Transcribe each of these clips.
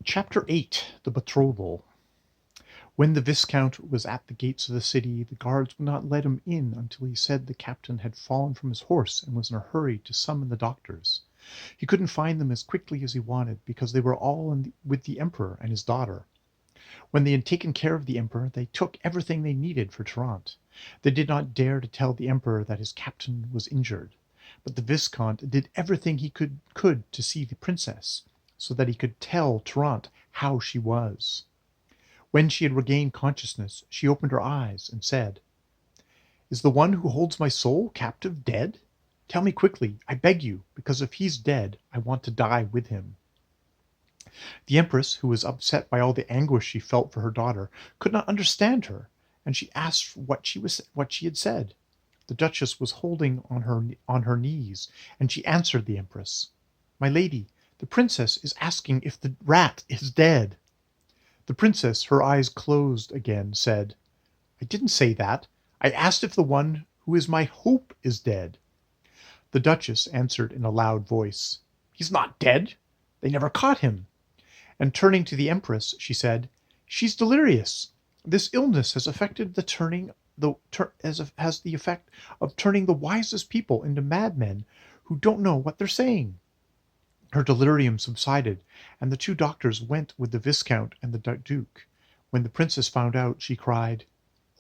Chapter 8 The Betrothal. When the Viscount was at the gates of the city, the guards would not let him in until he said the captain had fallen from his horse and was in a hurry to summon the doctors. He couldn't find them as quickly as he wanted, because they were all with the emperor and his daughter. When they had taken care of the emperor, they took everything they needed for Trnt. They did not dare to tell the emperor that his captain was injured, but the Viscount did everything he could to see the princess, so that he could tell Trnt how she was. When she had regained consciousness, she opened her eyes and said, "Is the one who holds my soul captive dead? Tell me quickly, I beg you, because if he's dead, I want to die with him." The empress, who was upset by all the anguish she felt for her daughter, could not understand her, and she asked what she had said. The duchess was holding on her knees, and she answered the empress, "My lady, the princess is asking if the rat is dead." The princess, her eyes closed again, said, "I didn't say that. I asked if the one who is my hope is dead." The duchess answered in a loud voice, "He's not dead. They never caught him." And turning to the empress, she said, "She's delirious. This illness has affected has the effect of turning the wisest people into madmen who don't know what they're saying." Her delirium subsided, and the two doctors went with the Viscount and the Duke. When the princess found out, she cried,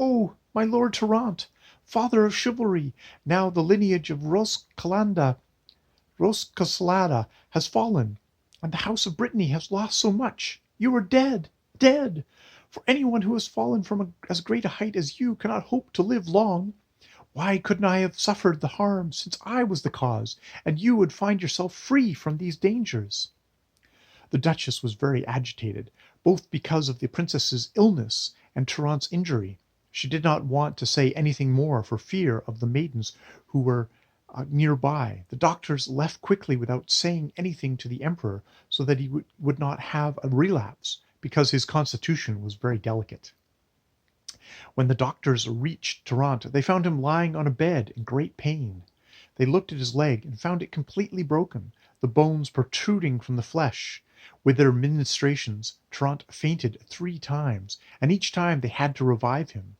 "Oh, my lord Trnt, father of chivalry, now the lineage of Roskilde has fallen, and the house of Brittany has lost so much. You are dead, dead! For anyone who has fallen from as great a height as you cannot hope to live long. Why couldn't I have suffered the harm, since I was the cause, and you would find yourself free from these dangers?" The duchess was very agitated, both because of the princess's illness and Trnt's injury. She did not want to say anything more for fear of the maidens who were near by. The doctors left quickly without saying anything to the emperor, so that he would not have a relapse, because his constitution was very delicate. When the doctors reached Trnt, they found him lying on a bed in great pain. They looked at his leg and found it completely broken, the bones protruding from the flesh. With their ministrations, Trnt fainted 3 times, and each time they had to revive him.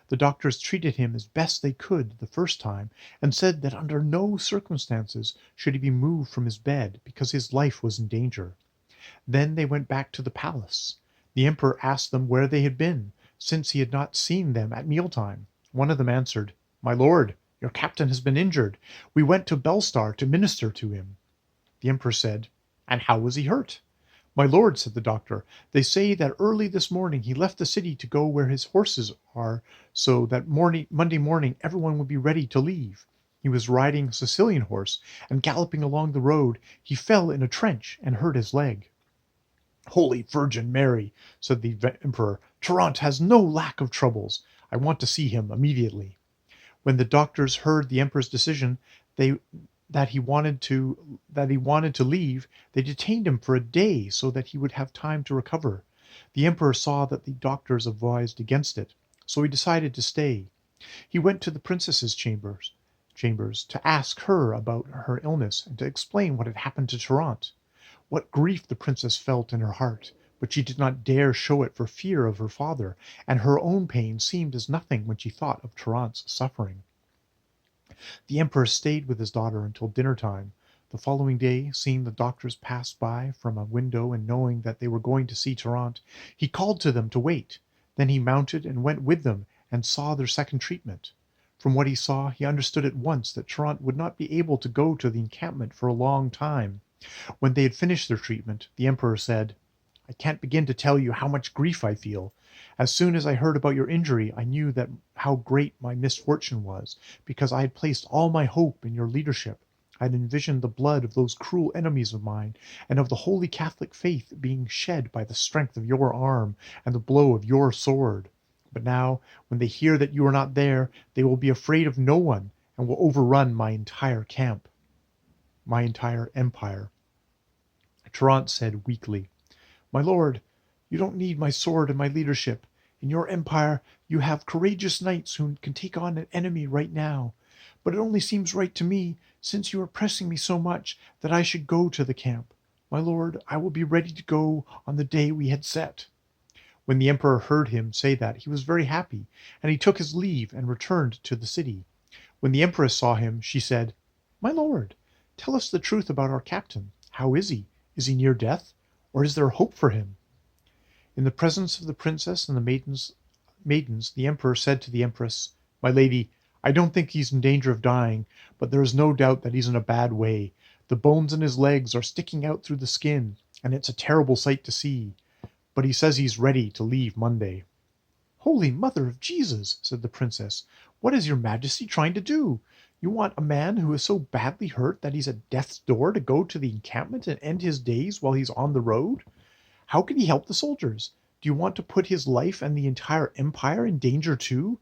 The doctors treated him as best they could the first time, and said that under no circumstances should he be moved from his bed, because his life was in danger. Then they went back to the palace. The emperor asked them where they had been, since he had not seen them at mealtime. One of them answered, "My lord, your captain has been injured. We went to Belstar to minister to him." The emperor said, "And how was he hurt?" "My lord," said the doctor, "they say that early this morning he left the city to go where his horses are, so that Monday morning everyone would be ready to leave. He was riding a Sicilian horse, and galloping along the road he fell in a trench and hurt his leg." "Holy Virgin Mary," said the emperor, "Trnt has no lack of troubles. I want to see him immediately." When the doctors heard the emperor's decision, that he wanted to leave, they detained him for a day so that he would have time to recover. The emperor saw that the doctors advised against it, so he decided to stay. He went to the princess's chambers to ask her about her illness and to explain what had happened to Trnt. What grief the princess felt in her heart, but she did not dare show it for fear of her father, and her own pain seemed as nothing when she thought of Trnt's suffering. The emperor stayed with his daughter until dinner time. The following day, seeing the doctors pass by from a window and knowing that they were going to see Trnt, he called to them to wait. Then he mounted and went with them and saw their second treatment. From what he saw, he understood at once that Trnt would not be able to go to the encampment for a long time. When they had finished their treatment, the emperor said, "I can't begin to tell you how much grief I feel. As soon as I heard about your injury, I knew that how great my misfortune was, because I had placed all my hope in your leadership. I had envisioned the blood of those cruel enemies of mine, and of the holy Catholic faith being shed by the strength of your arm and the blow of your sword. But now, when they hear that you are not there, they will be afraid of no one, and will overrun my entire empire." Trnt said weakly, "My lord, you don't need my sword and my leadership. In your empire you have courageous knights who can take on an enemy right now. But it only seems right to me, since you are pressing me so much, that I should go to the camp. My lord, I will be ready to go on the day we had set." When the emperor heard him say that, he was very happy, and he took his leave and returned to the city. When the empress saw him, she said, "My lord, tell us the truth about our captain. How is he? Is he near death, or is there hope for him?" In the presence of the princess and the maidens, the emperor said to the empress, "My lady, I don't think he's in danger of dying, but there is no doubt that he's in a bad way. The bones in his legs are sticking out through the skin, and it's a terrible sight to see. But he says he's ready to leave Monday." "Holy Mother of Jesus," said the princess, "what is your majesty trying to do? You want a man who is so badly hurt that he's at death's door to go to the encampment and end his days while he's on the road? How can he help the soldiers? Do you want to put his life and the entire empire in danger too?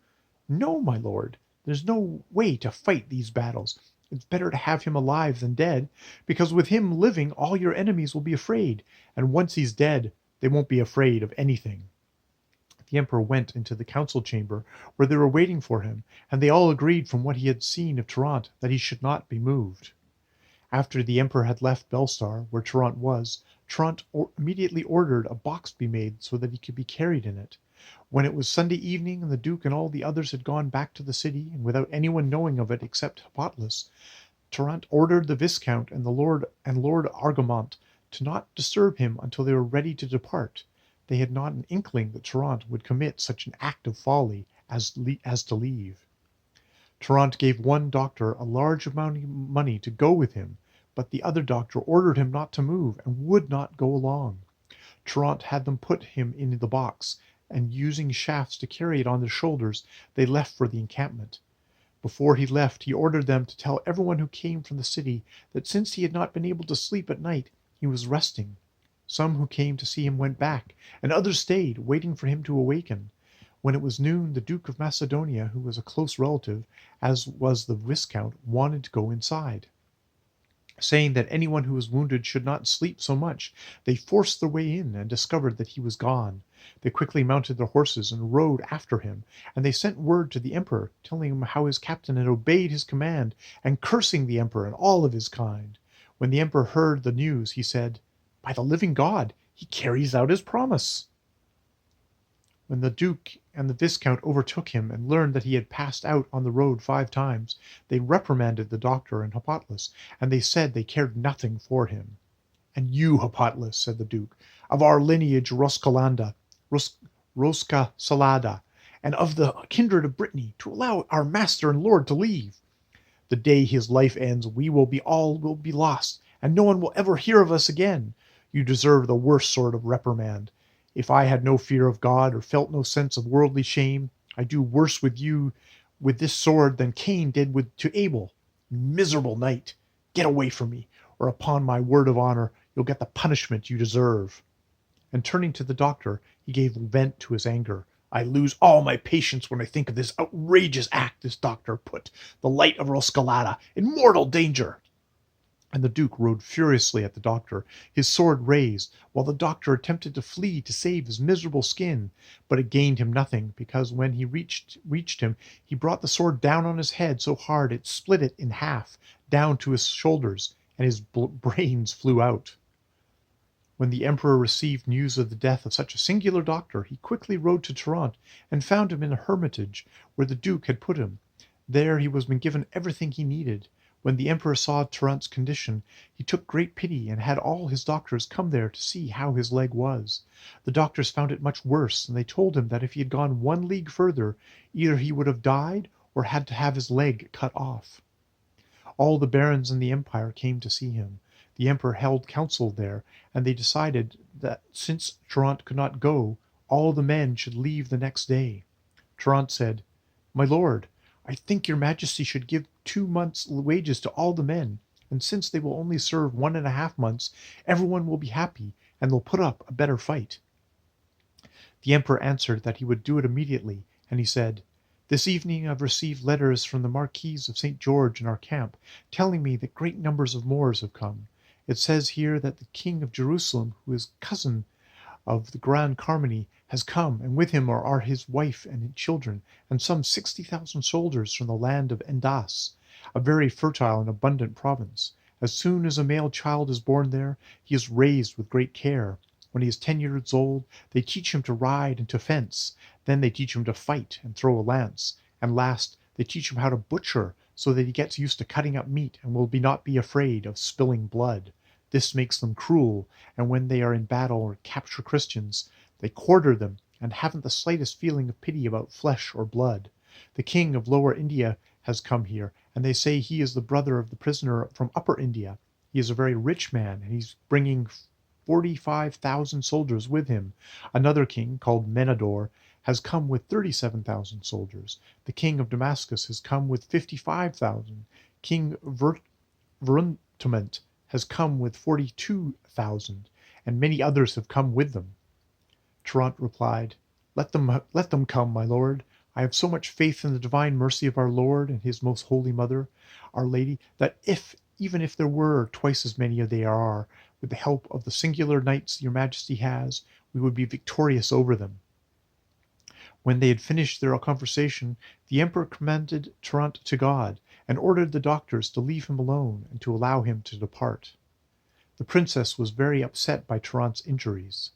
No, my lord, there's no way to fight these battles. It's better to have him alive than dead, because with him living all your enemies will be afraid, and once he's dead, they won't be afraid of anything." The emperor went into the council chamber where they were waiting for him, and they all agreed from what he had seen of Trnt that he should not be moved. After the emperor had left Belstar, where Trnt was, Trnt immediately ordered a box be made so that he could be carried in it. When it was Sunday evening and the duke and all the others had gone back to the city, and without anyone knowing of it except Hippolytus, Trnt ordered the viscount and Lord Argamont to not disturb him until they were ready to depart. They had not an inkling that Trnt would commit such an act of folly as to leave. Trnt gave one doctor a large amount of money to go with him, but the other doctor ordered him not to move and would not go along. Trnt had them put him in the box, and using shafts to carry it on their shoulders, they left for the encampment. Before he left, he ordered them to tell everyone who came from the city that since he had not been able to sleep at night, he was resting. Some who came to see him went back, and others stayed, waiting for him to awaken. When it was noon, the Duke of Macedonia, who was a close relative, as was the Viscount, wanted to go inside. Saying that anyone who was wounded should not sleep so much, they forced their way in and discovered that he was gone. They quickly mounted their horses and rode after him, and they sent word to the emperor, telling him how his captain had obeyed his command, and cursing the emperor and all of his kind. When the emperor heard the news, he said, "By the living God, he carries out his promise." When the duke and the viscount overtook him and learned that he had passed out on the road 5 times, they reprimanded the doctor and Hippolytus, and they said they cared nothing for him. "And you, Hippolytus," said the duke, "of our lineage Rosca Salada, and of the kindred of Brittany, to allow our master and lord to leave. The day his life ends, we will be lost, and no one will ever hear of us again. You deserve the worst sort of reprimand. If I had no fear of God or felt no sense of worldly shame, I'd do worse with you with this sword than Cain did to Abel. Miserable knight, get away from me, or upon my word of honor, you'll get the punishment you deserve." And turning to the doctor, he gave vent to his anger. "I lose all my patience when I think of this outrageous act this doctor put the light of Roscalata in mortal danger." And the duke rode furiously at the doctor, his sword raised, while the doctor attempted to flee to save his miserable skin, but it gained him nothing, because when he reached him, he brought the sword down on his head so hard it split it in half, down to his shoulders, and his brains flew out. When the emperor received news of the death of such a singular doctor, he quickly rode to Trnt, and found him in a hermitage, where the duke had put him. There he was been given everything he needed. When the emperor saw Trnt's condition, he took great pity, and had all his doctors come there to see how his leg was. The doctors found it much worse, and they told him that if he had gone 1 league further, either he would have died or had to have his leg cut off. All the barons in the empire came to see him. The emperor held council there, and they decided that since Trnt could not go, all the men should leave the next day. Trnt said, "My lord, I think your majesty should give 2 months' wages to all the men, and since they will only serve 1.5 months, everyone will be happy, and they'll put up a better fight." The emperor answered that he would do it immediately, and he said, "This evening I've received letters from the Marquis of St. George in our camp, telling me that great numbers of Moors have come. It says here that the king of Jerusalem, who is cousin of the Grand Carmany, has come, and with him are his wife and children, and some 60,000 soldiers from the land of Endas, a very fertile and abundant province. As soon as a male child is born there, he is raised with great care. When he is 10 years old, they teach him to ride and to fence. Then they teach him to fight and throw a lance. And last, they teach him how to butcher, so that he gets used to cutting up meat and will not be afraid of spilling blood. This makes them cruel, and when they are in battle or capture Christians, they quarter them and haven't the slightest feeling of pity about flesh or blood. The king of Lower India has come here, and they say he is the brother of the prisoner from Upper India. He is a very rich man, and he's bringing 45,000 soldiers with him. Another king, called Menador, has come with 37,000 soldiers. The king of Damascus has come with 55,000. King Trnt has come with 42,000, and many others have come with them. Trnt replied, let them come, my lord. I have so much faith in the divine mercy of our Lord and his most holy mother, Our Lady, that even if there were twice as many as there are, with the help of the singular knights your majesty has, we would be victorious over them. When they had finished their conversation, the emperor commended Trnt to God, and ordered the doctors to leave him alone and to allow him to depart. The princess was very upset by Trnt's injuries.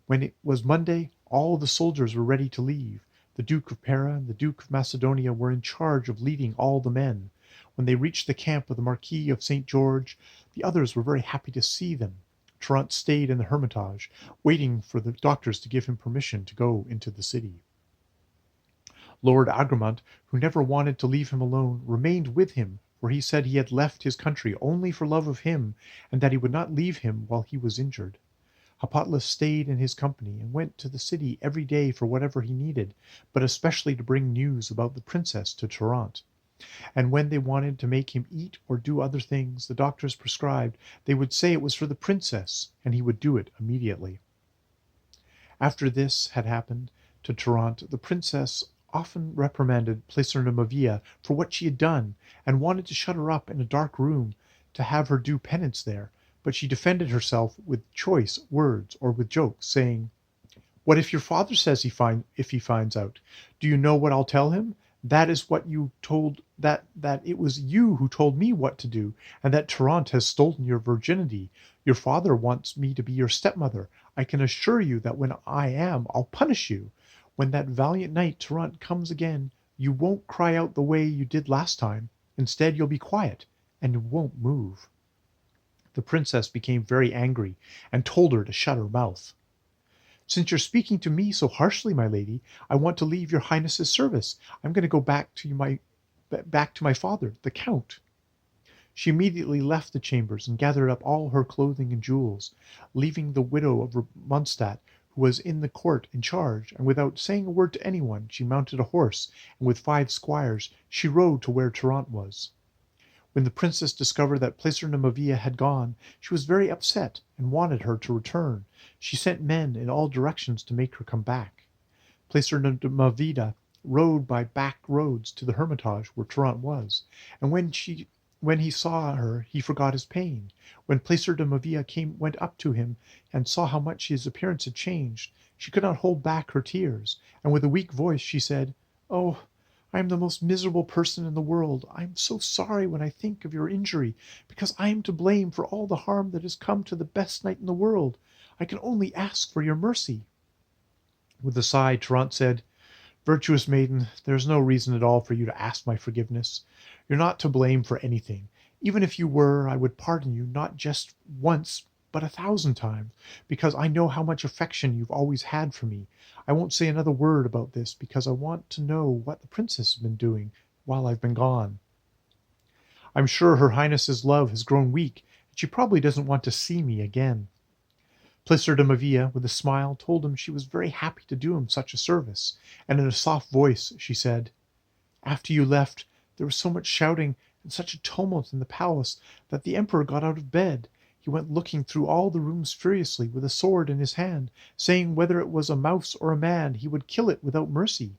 When it was Monday, all the soldiers were ready to leave. The Duke of Pera and the Duke of Macedonia were in charge of leading all the men. When they reached the camp of the Marquis of St. George, the others were very happy to see them. Trnt stayed in the hermitage, waiting for the doctors to give him permission to go into the city. Lord Agramant, who never wanted to leave him alone, remained with him, for he said he had left his country only for love of him, and that he would not leave him while he was injured. Hapatlas stayed in his company and went to the city every day for whatever he needed, but especially to bring news about the princess to Trnt. And when they wanted to make him eat or do other things the doctors prescribed, they would say it was for the princess, and he would do it immediately. After this had happened to Trnt, the princess often reprimanded Placernomavia for what she had done, and wanted to shut her up in a dark room to have her do penance there, but she defended herself with choice words or with jokes, saying, "What if your father says if he finds out? Do you know what I'll tell him? That is what you told that it was you who told me what to do, and that Trnt has stolen your virginity. Your father wants me to be your stepmother. I can assure you that when I am, I'll punish you. When that valiant knight Trnt comes again, you won't cry out the way you did last time. Instead, you'll be quiet, and won't move." The princess became very angry, and told her to shut her mouth. "Since you're speaking to me so harshly, my lady, I want to leave your highness's service. I'm going to go back to my father, the count." She immediately left the chambers and gathered up all her clothing and jewels, leaving the widow of Mondstadt, who was in the court, in charge, and without saying a word to anyone, she mounted a horse, and with 5 squires she rode to where Trnt was. When the princess discovered that Placernomavia had gone, she was very upset and wanted her to return. She sent men in all directions to make her come back. Placernomavida rode by back roads to the hermitage where Trnt was, and when he saw her he forgot his pain. When Placernomavia went up to him and saw how much his appearance had changed, she could not hold back her tears, and with a weak voice she said, "Oh, I am the most miserable person in the world. I am so sorry when I think of your injury, because I am to blame for all the harm that has come to the best knight in the world. I can only ask for your mercy." With a sigh, Trnt said, "Virtuous maiden, there is no reason at all for you to ask my forgiveness. You're not to blame for anything. Even if you were, I would pardon you not just once, but 1,000 times, because I know how much affection you've always had for me. I won't say another word about this, because I want to know what the princess has been doing while I've been gone. I'm sure her highness's love has grown weak, and she probably doesn't want to see me again." Placernomavia, with a smile, told him she was very happy to do him such a service, and in a soft voice she said, "After you left, there was so much shouting and such a tumult in the palace that the emperor got out of bed. He went looking through all the rooms furiously, with a sword in his hand, saying whether it was a mouse or a man, he would kill it without mercy.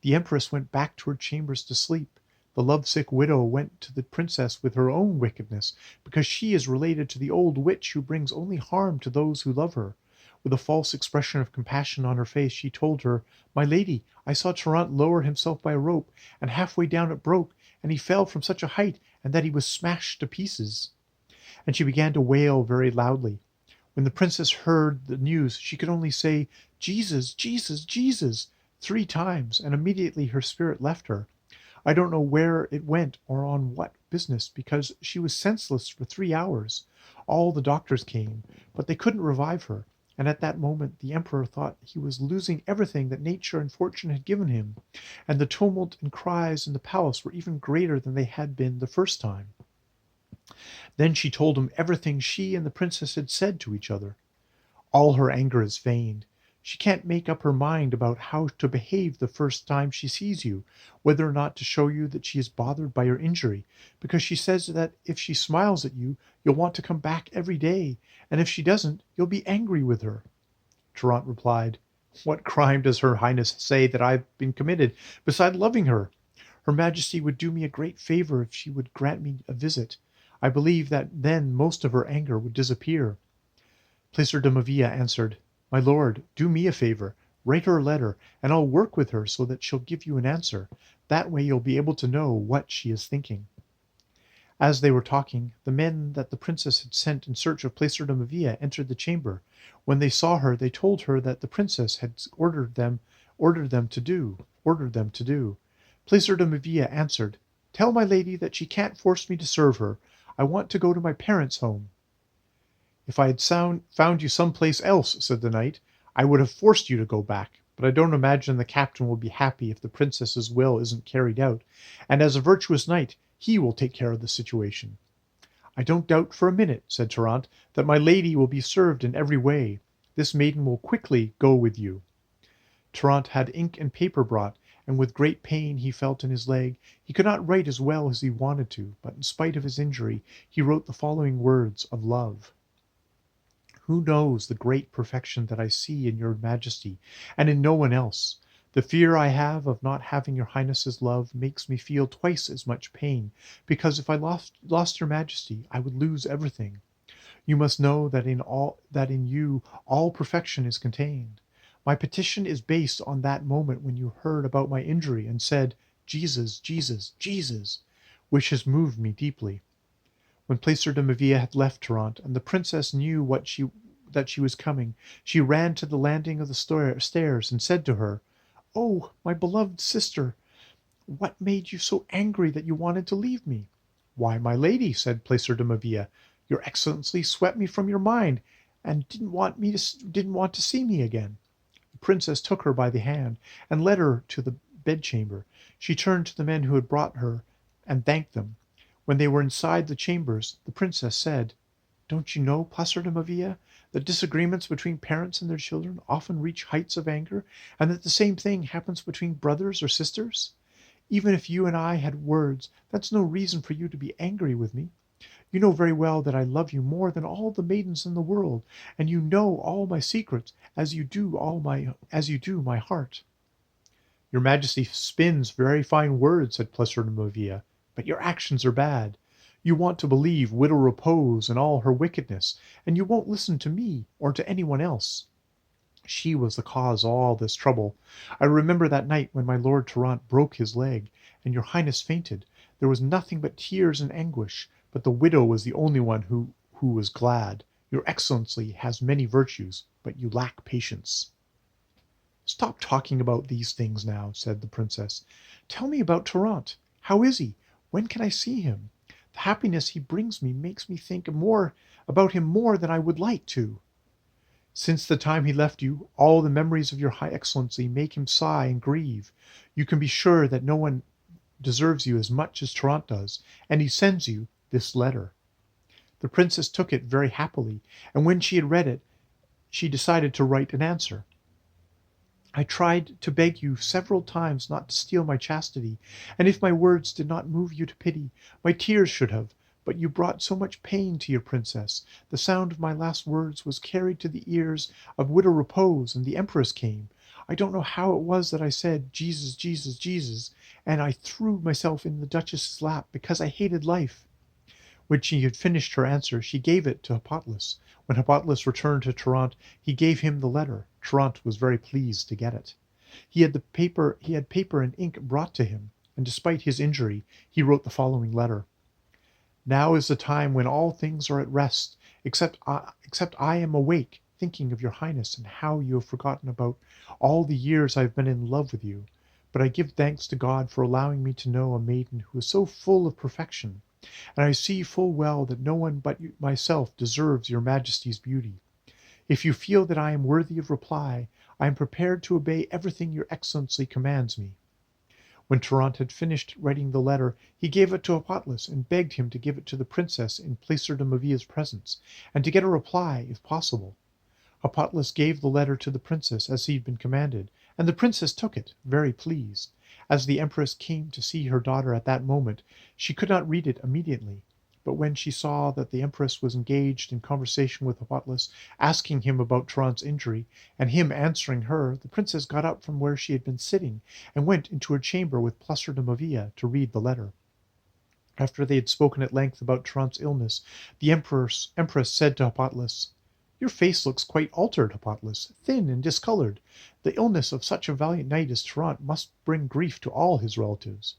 The empress went back to her chambers to sleep. The lovesick widow went to the princess with her own wickedness, because she is related to the old witch who brings only harm to those who love her. With a false expression of compassion on her face, she told her, 'My lady, I saw Trnt lower himself by a rope, and halfway down it broke, and he fell from such a height, and that he was smashed to pieces. and she began to wail very loudly. When the princess heard the news, she could only say, "Jesus, Jesus, Jesus," 3 times, and immediately her spirit left her. I don't know where it went or on what business, because she was senseless for 3 hours. All the doctors came, but they couldn't revive her, and at that moment the emperor thought he was losing everything that nature and fortune had given him, and the tumult and cries in the palace were even greater than they had been the first time. Then she told him everything she and the princess had said to each other. All her anger is feigned. She can't make up her mind about how to behave the first time she sees you, whether or not to show you that she is bothered by your injury, because she says that if she smiles at you, you'll want to come back every day, and if she doesn't, you'll be angry with her. Trnt replied, "What crime does her highness say that I've been committed, beside loving her? Her majesty would do me a great favor if she would grant me a visit. I believe that then most of her anger would disappear." Placer de Mavilla answered, "My lord, do me a favor. Write her a letter, and I'll work with her so that she'll give you an answer. That way you'll be able to know what she is thinking." As they were talking, the men that the princess had sent in search of Placer de Mavilla entered the chamber. When they saw her, they told her that the princess had ordered them to do. Placer de Mavilla answered, "Tell my lady that she can't force me to serve her. I want to go to my parents' home." "If I had found you some place else," said the knight, "I would have forced you to go back, but I don't imagine the captain will be happy if the princess's will isn't carried out, and as a virtuous knight, he will take care of the situation." "I don't doubt for a minute," said Trnt, "that my lady will be served in every way. This maiden will quickly go with you." Trnt had ink and paper brought, and with great pain he felt in his leg. He could not write as well as he wanted to, but in spite of his injury, he wrote the following words of love. "Who knows the great perfection that I see in your majesty, and in no one else? The fear I have of not having your highness's love makes me feel twice as much pain, because if I lost your majesty, I would lose everything. You must know that in you all perfection is contained. My petition is based on that moment when you heard about my injury and said, 'Jesus, Jesus, Jesus,' which has moved me deeply." When Placer de Mavilla had left Trnt, and the princess knew that she was coming, she ran to the landing of the stairs and said to her, "Oh, my beloved sister, what made you so angry that you wanted to leave me?" "Why, my lady," said Placer de Mavilla, "your excellency swept me from your mind, and didn't want to see me again." The princess took her by the hand and led her to the bedchamber. She turned to the men who had brought her and thanked them. When they were inside the chambers, the princess said, "Don't you know, Placer de Mavilla, that disagreements between parents and their children often reach heights of anger, and that the same thing happens between brothers or sisters? Even if you and I had words, that's no reason for you to be angry with me. You know very well that I love you more than all the maidens in the world, and you know all my secrets, as you do my heart." "Your majesty spins very fine words," said Placer de Mavilla, "but your actions are bad. You want to believe Widow Repose and all her wickedness, and you won't listen to me or to anyone else. She was the cause of all this trouble. I remember that night when my lord Trnt broke his leg, and your highness fainted. There was nothing but tears and anguish, but the widow was the only one who was glad. Your excellency has many virtues, but you lack patience." "Stop talking about these things now," said the princess. "Tell me about Trnt. How is he? When can I see him? The happiness he brings me makes me think about him more than I would like to." "Since the time he left you, all the memories of your high excellency make him sigh and grieve. You can be sure that no one deserves you as much as Trnt does, and he sends you this letter." The princess took it very happily, and when she had read it, she decided to write an answer. "I tried to beg you several times not to steal my chastity, and if my words did not move you to pity, my tears should have, but you brought so much pain to your princess. The sound of my last words was carried to the ears of Widow Repose, and the empress came. I don't know how it was that I said, 'Jesus, Jesus, Jesus,' and I threw myself in the duchess's lap because I hated life." When she had finished her answer, she gave it to Hippolytus. When Hippolytus returned to Trnt, he gave him the letter. Trnt was very pleased to get it. He had paper and ink brought to him, and despite his injury, he wrote the following letter. Now is the time when all things are at rest, except I am awake, thinking of your highness and how you have forgotten about all the years I have been in love with you. But I give thanks to God for allowing me to know a maiden who is so full of perfection, and I see full well that no one but myself deserves your majesty's beauty. If you feel that I am worthy of reply, I am prepared to obey everything your excellency commands me. When Trnt had finished writing the letter, he gave it to Hippolytus and begged him to give it to the princess in Placer de Mavilla's presence, and to get a reply, if possible. Hippolytus gave the letter to the princess as he had been commanded, and the princess took it, very pleased. As the empress came to see her daughter at that moment, she could not read it immediately. But when she saw that the empress was engaged in conversation with Hippolytus, asking him about Trnt's injury, and him answering her, the princess got up from where she had been sitting, and went into her chamber with Placer de Mavilla to read the letter. After they had spoken at length about Trnt's illness, the empress said to Hippolytus, "Your face looks quite altered, Hippolytus, thin and discolored. The illness of such a valiant knight as Trnt must bring grief to all his relatives.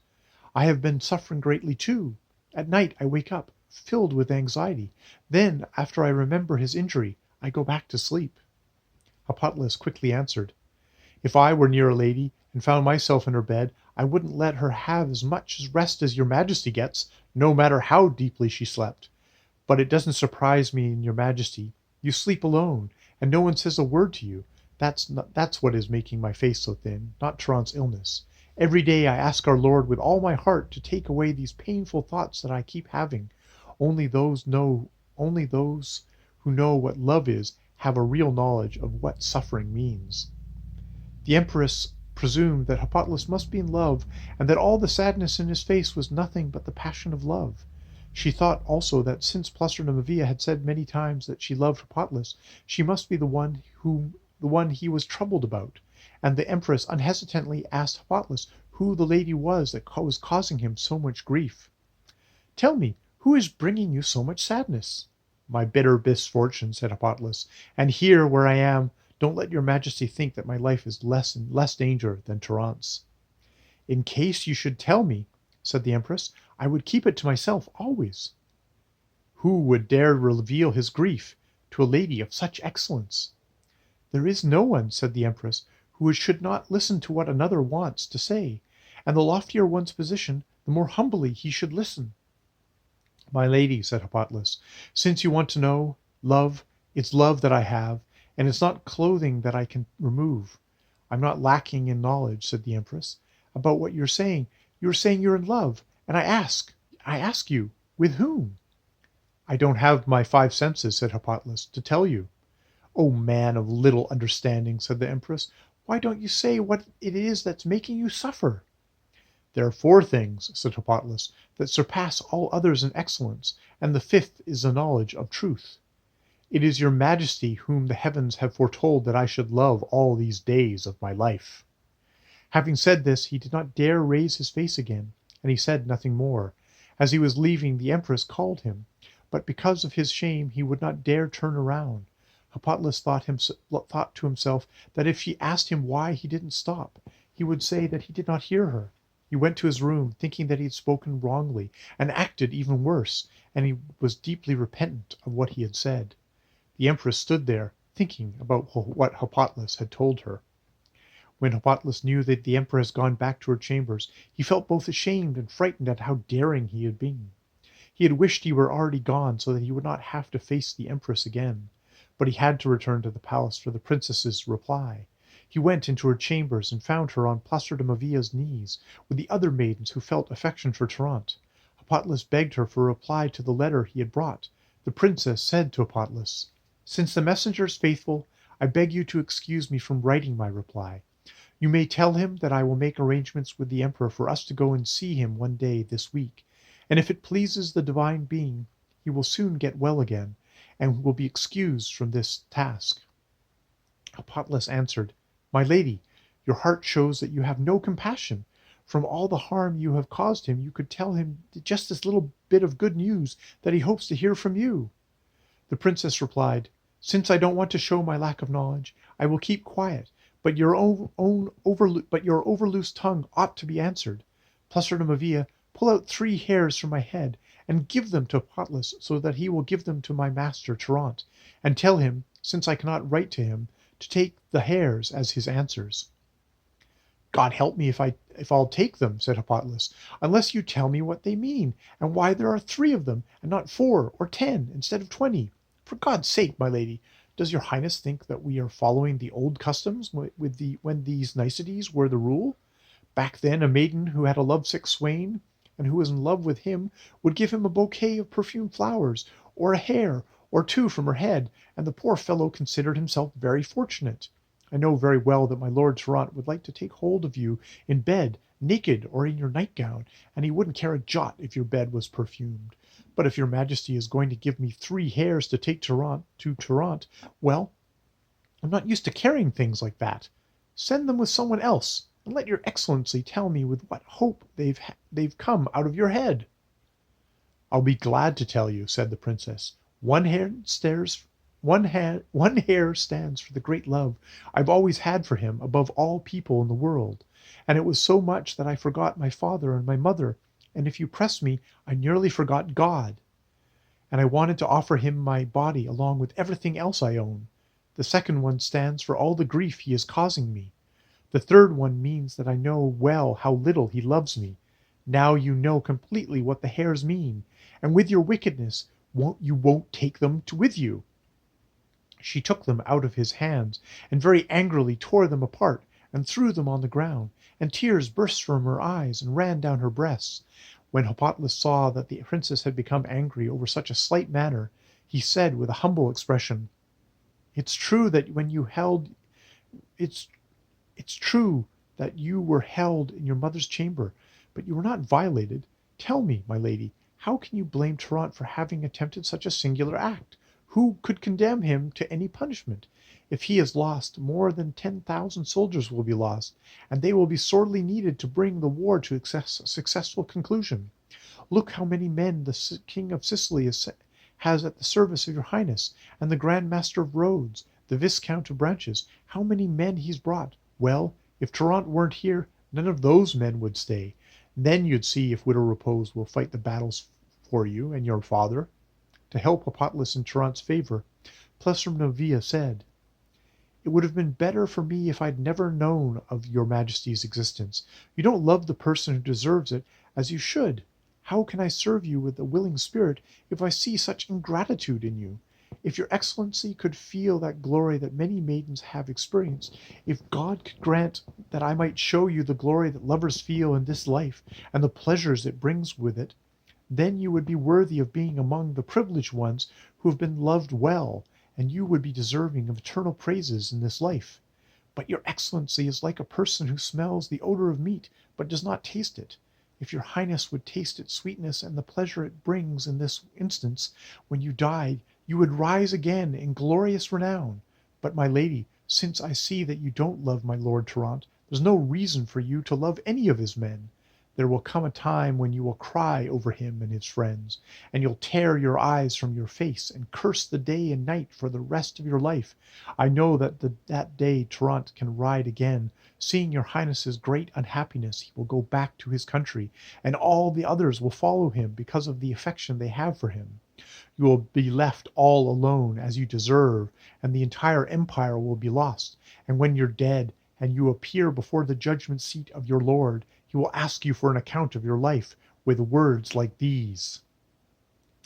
I have been suffering greatly too. At night I wake up, filled with anxiety. Then, after I remember his injury, I go back to sleep." Hippolytus quickly answered, "If I were near a lady, and found myself in her bed, I wouldn't let her have as much rest as your majesty gets, no matter how deeply she slept. But it doesn't surprise me in your majesty. You sleep alone, and no one says a word to you. That's what is making my face so thin, not Trnt's illness. Every day I ask our Lord with all my heart to take away these painful thoughts that I keep having. Only those who know what love is have a real knowledge of what suffering means." The empress presumed that Hippolytus must be in love, and that all the sadness in his face was nothing but the passion of love. She thought also that since Placer de Mavilla had said many times that she loved Hippolytus, she must be the one he was troubled about, and the empress unhesitatingly asked Hippolytus who the lady was that was causing him so much grief. "Tell me, who is bringing you so much sadness?" "My bitter misfortune," said Hippolytus, "and here, where I am, don't let your majesty think that my life is less danger than Trnt's." "In case you should tell me," said the empress, "I would keep it to myself always." "Who would dare reveal his grief to a lady of such excellence?" "There is no one," said the empress, "who should not listen to what another wants to say, and the loftier one's position, the more humbly he should listen." "My lady," said Hippolytus, "since you want to know, it's love that I have, and it's not clothing that I can remove." "I'm not lacking in knowledge," said the empress, "about what you're saying. You're saying you're in love, and I ask you, with whom?" "I don't have my 5 senses," said Hippolytus, "to tell you." "O man of little understanding," said the empress, "why don't you say what it is that's making you suffer?" "There are 4 things," said Hippolytus, "that surpass all others in excellence, and the 5th is the knowledge of truth. It is your majesty whom the heavens have foretold that I should love all these days of my life." Having said this, he did not dare raise his face again, and he said nothing more. As he was leaving, the empress called him, but because of his shame he would not dare turn around. Hippolytus thought to himself that if she asked him why he didn't stop, he would say that he did not hear her. He went to his room, thinking that he had spoken wrongly, and acted even worse, and he was deeply repentant of what he had said. The empress stood there, thinking about what Hippolytus had told her. When Hippolytus knew that the emperor had gone back to her chambers, he felt both ashamed and frightened at how daring he had been. He had wished he were already gone so that he would not have to face the empress again. But he had to return to the palace for the princess's reply. He went into her chambers and found her on Placer de Mavilla's knees, with the other maidens who felt affection for Trnt. Hippolytus begged her for a reply to the letter he had brought. The princess said to Hippolytus, "Since the messenger is faithful, I beg you to excuse me from writing my reply. You may tell him that I will make arrangements with the emperor for us to go and see him one day this week, and if it pleases the divine being, he will soon get well again, and will be excused from this task." Hippolytus answered, "My lady, your heart shows that you have no compassion. From all the harm you have caused him, you could tell him just this little bit of good news that he hopes to hear from you." The princess replied, "Since I don't want to show my lack of knowledge, I will keep quiet, but your overloose tongue ought to be answered." Placer de Mavilla pull out 3 hairs from my head, and give them to Hippolytus, so that he will give them to my master Trnt, and tell him, since I cannot write to him, to take the hairs as his answers." "God help me if I'll take them," said Hippolytus, "unless you tell me what they mean, and why there are 3 of them, and not 4 or 10 instead of 20. For God's sake, my lady, does your highness think that we are following the old customs when these niceties were the rule? Back then a maiden who had a lovesick swain, and who was in love with him, would give him a bouquet of perfumed flowers, or a hair or 2 from her head, and the poor fellow considered himself very fortunate. I know very well that my Lord Trnt would like to take hold of you in bed, naked or in your nightgown, and he wouldn't care a jot if your bed was perfumed. But if your majesty is going to give me 3 hairs to take to Trnt, well, I'm not used to carrying things like that. Send them with someone else, and let your excellency tell me with what hope they've come out of your head." "I'll be glad to tell you," said the princess. One hair stands for the great love I've always had for him above all people in the world, and it was so much that I forgot my father and my mother, and if you press me, I nearly forgot God. And I wanted to offer him my body along with everything else I own. The second one stands for all the grief he is causing me. The third one means that I know well how little he loves me. Now you know completely what the hairs mean, and with your wickedness you won't take them with you." She took them out of his hands, and very angrily tore them apart, and threw them on the ground, and tears burst from her eyes and ran down her breasts. When Hippolytus saw that the princess had become angry over such a slight matter, he said with a humble expression, It's true that you were held in your mother's chamber, but you were not violated. Tell me, my lady, how can you blame Trnt for having attempted such a singular act? Who could condemn him to any punishment? If he is lost, more than 10,000 soldiers will be lost, and they will be sorely needed to bring the war to a successful conclusion. Look how many men the King of Sicily has at the service of your highness, and the Grand Master of Rhodes, the Viscount of Branches, how many men he's brought. Well, if Trnt weren't here, none of those men would stay. Then you'd see if Widow Repose will fight the battles for you and your father." To help Hippolytus in Trnt's favor, Blnc said, "It would have been better for me if I'd never known of your majesty's existence. You don't love the person who deserves it as you should. How can I serve you with a willing spirit if I see such ingratitude in you? If your excellency could feel that glory that many maidens have experienced, if God could grant that I might show you the glory that lovers feel in this life, and the pleasures it brings with it, then you would be worthy of being among the privileged ones who have been loved well, and you would be deserving of eternal praises in this life. But your excellency is like a person who smells the odor of meat, but does not taste it. If your highness would taste its sweetness and the pleasure it brings in this instance, when you died, you would rise again in glorious renown. But, my lady, since I see that you don't love my Lord Trnt, there's no reason for you to love any of his men. There will come a time when you will cry over him and his friends, and you'll tear your eyes from your face and curse the day and night for the rest of your life. I know that that day Trnt can ride again. Seeing your highness's great unhappiness, he will go back to his country, and all the others will follow him because of the affection they have for him. You will be left all alone as you deserve, and the entire empire will be lost. And when you're dead, and you appear before the judgment seat of your Lord, he will ask you for an account of your life with words like these: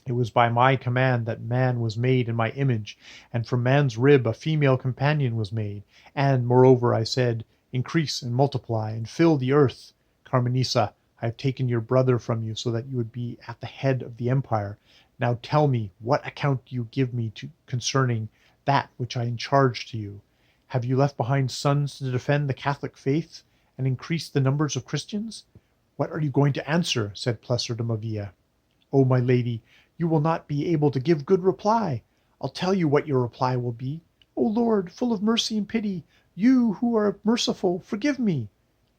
It was by my command that man was made in my image, and from man's rib a female companion was made. And, moreover, I said, Increase and multiply, and fill the earth. Carmenisa, I have taken your brother from you so that you would be at the head of the empire. Now tell me, what account do you give me concerning that which I charged to you? Have you left behind sons to defend the Catholic faith and increase the numbers of Christians? What are you going to answer? Said Plesser de Mavia. Oh, my lady, you will not be able to give good reply. I'll tell you what your reply will be. O Lord, full of mercy and pity, you who are merciful, forgive me.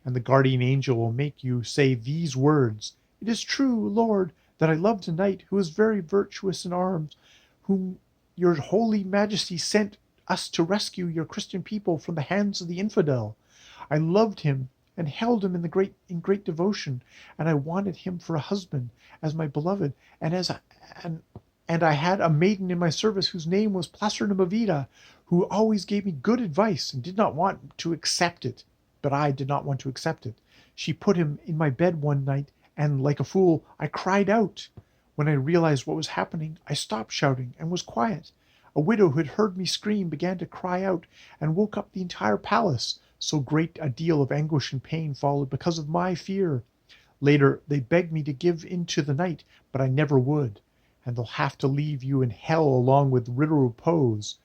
And the guardian angel will make you say these words: It is true, Lord, that I loved a knight who was very virtuous in arms, whom your holy majesty sent us to rescue your Christian people from the hands of the infidel. I loved him and held him in great devotion, and I wanted him for a husband, as my beloved, and I had a maiden in my service whose name was Placernamovida, who always gave me good advice and did not want to accept it, but I did not want to accept it. She put him in my bed one night, and like a fool, I cried out. When I realized what was happening, I stopped shouting and was quiet. A widow who had heard me scream began to cry out and woke up the entire palace. So great a deal of anguish and pain followed because of my fear. Later, they begged me to give in to the night, but I never would. And they'll have to leave you in hell along with Ritter Repose.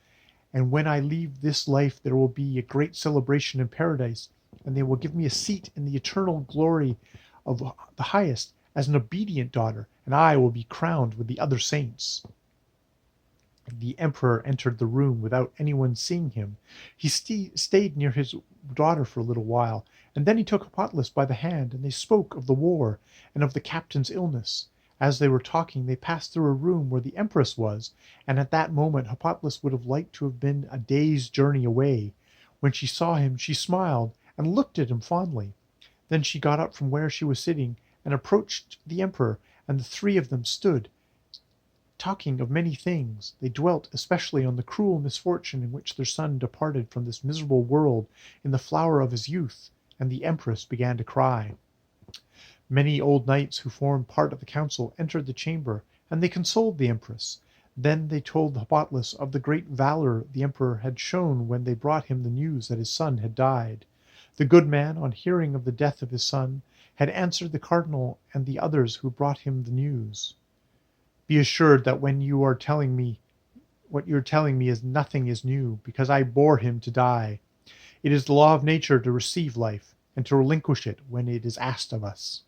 And when I leave this life, there will be a great celebration in paradise, and they will give me a seat in the eternal glory of the highest as an obedient daughter, and I will be crowned with the other saints. The emperor entered the room without anyone seeing him. He stayed near his daughter for a little while, and then he took Hippolytus by the hand, and they spoke of the war and of the captain's illness. As they were talking, they passed through a room where the empress was, and at that moment Hippolytus would have liked to have been a day's journey away. When she saw him, she smiled and looked at him fondly. Then she got up from where she was sitting and approached the emperor, and the three of them stood, talking of many things. They dwelt especially on the cruel misfortune in which their son departed from this miserable world in the flower of his youth, and the empress began to cry. Many old knights who formed part of the council entered the chamber, and they consoled the empress. Then they told Hippolytus of the great valor the emperor had shown when they brought him the news that his son had died. The good man, on hearing of the death of his son, had answered the cardinal and the others who brought him the news. Be assured that what you are telling me is nothing is new, because I bore him to die. It is the law of nature to receive life, and to relinquish it when it is asked of us.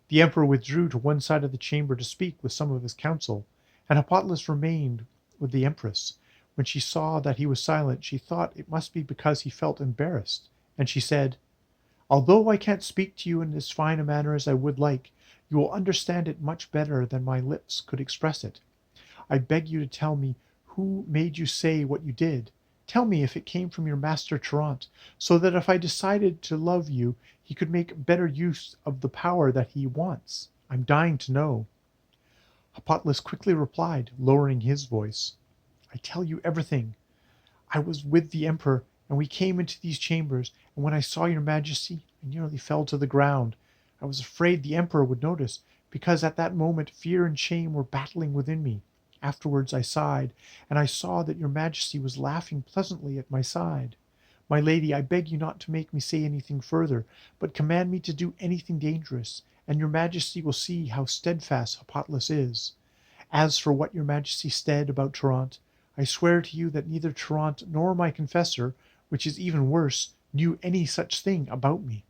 The emperor withdrew to one side of the chamber to speak with some of his council, and Hippolytus remained with the empress. When she saw that he was silent, she thought it must be because he felt embarrassed, and she said, "Although I can't speak to you in as fine a manner as I would like, you will understand it much better than my lips could express it. I beg you to tell me who made you say what you did. Tell me if it came from your master Trnt, so that if I decided to love you, he could make better use of the power that he wants. I'm dying to know." Hippolytus quickly replied, lowering his voice, "I tell you everything. I was with the emperor, and we came into these chambers, and when I saw your majesty, I nearly fell to the ground. I was afraid the emperor would notice, because at that moment fear and shame were battling within me. Afterwards I sighed, and I saw that your majesty was laughing pleasantly at my side. My lady, I beg you not to make me say anything further, but command me to do anything dangerous, and your majesty will see how steadfast Hippolytus is. As for what your majesty said about Trnt, I swear to you that neither Trnt nor my confessor, which is even worse, knew any such thing about me."